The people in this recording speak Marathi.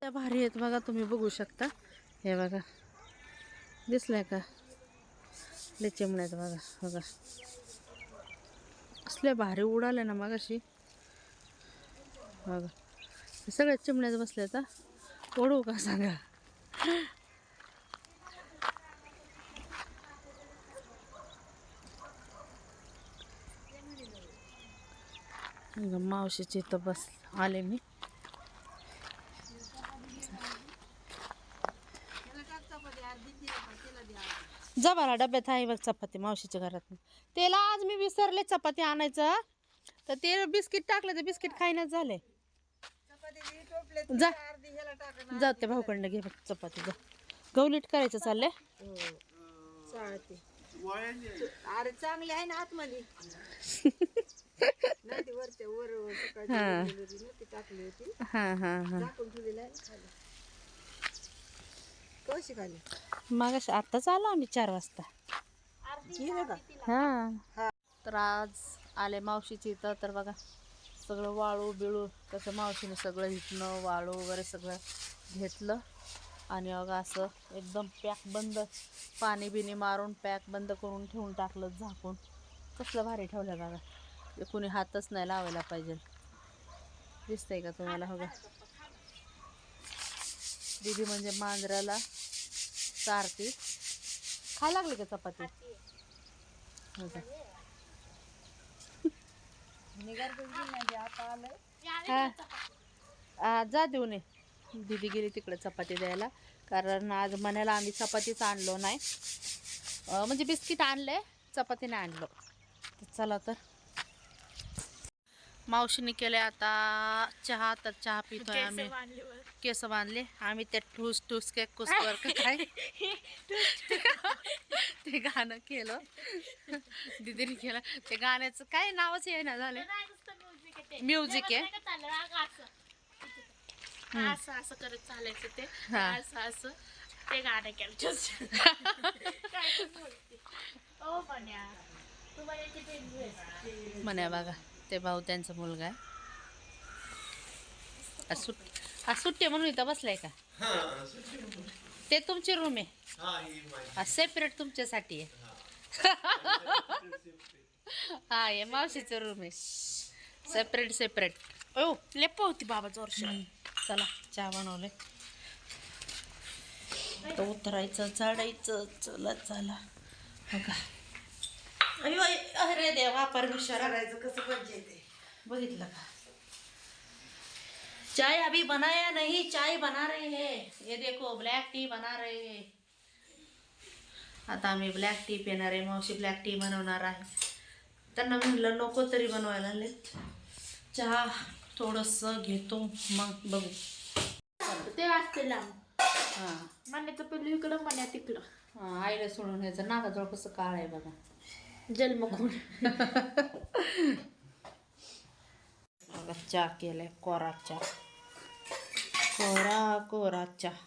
त्या भारी आहेत बघा, तुम्ही बघू शकता. हे बघा, दिसलाय का? लय चिमण्या आहेत बघा बघा, असले भारी उडाले ना मग अशी बघा. सगळ्या चिमण्याच बसल्या तर ओढू का सांगा. मावशीची इथं बस आले मी. जा बरा, डब्यात आहे बघ चपाती मावशीच्या घरात. त्याला आज मी विसरले चपाती आणायचं, तर ते बिस्किट टाकलं, ते बिस्किट खायनाच झाले. जा जा ते भाऊकडनं घे बघ चपाती. जा गवलीट करायचं चाललंय. अरे चांगले आहे ना आतमध्ये. टाकली होती. कशी खाली मग आताच आलो आम्ही 4 वाजता. हा तर आज आले मावशीची इथं. तर बघा सगळं वाळू बिळू तसं मावशीने सगळं इथनं वाळू वगैरे सगळं घेतलं आणि बघा असं एकदम पॅक बंद, पाणी बिणी मारून पॅक बंद करून ठेवून टाकलं झाकून. कसलं भारी ठेवलं बघा, कोणी हातच नाही लावायला पाहिजे. दिसतंय का तुम्हाला? बघा दीदी म्हणजे मांजराला चारती. खायला लागली का चपाती? जा देऊ नये. दीदी गेली तिकडे चपाती द्यायला, कारण आज मण्याला आम्ही चपातीच आणलो नाही, म्हणजे बिस्किट आणले, चपाती नाही आणलो. चला तर मावशीने केले आता चहा. तर चहा पितोय आम्ही. केस बांधले आम्ही. ते ठूस ठूस के कुसकर काय ते गाणं केलं दीदीने केलं. ते गाण्याचं काय नावच येईना झाले. म्युझिक आहे. असं असं करत चालायचं ते. असं असं ते गाणं केलं. म्हणे बघा ते भाऊ त्यांचा मुलगा आहे. आज सुट्टी म्हणून इथं बसलाय का? ते तुमची रूम आहे, सेपरेट तुमच्यासाठी आहे. हा हे मावशीचं रूम आहे, सेपरेट सेपरेट. ओ लेप होती बाबा जोरश. चला चहा बनवले तर उतरायचं चढायचं. चला चला बघा. अरे देवा परमेश्वर, कसं पाहिजे बघितलं का? चाय अभी बनाया नहीं, चाय बना रहे हैं. ये देखो ब्लॅक टी बना रहे हैं. आता आम्ही ब्लॅक टी पिणार आहे. मावशी ब्लॅक टी बनवणार आहे. त्यांना म्हणलं नको तरी बनवायला लागले. चहा थोडंसं घेतो मग बघू. ते असते लांब. हां मण्याचं पिल्लू इकडं, मण्या तिकडं. हां आईला सोडून यायचं. नाकाजवळ कसं काळ आहे बघा. जन्म खून. बघा चहा केलाय, कोरा चहा, कोरा कोरा चहा.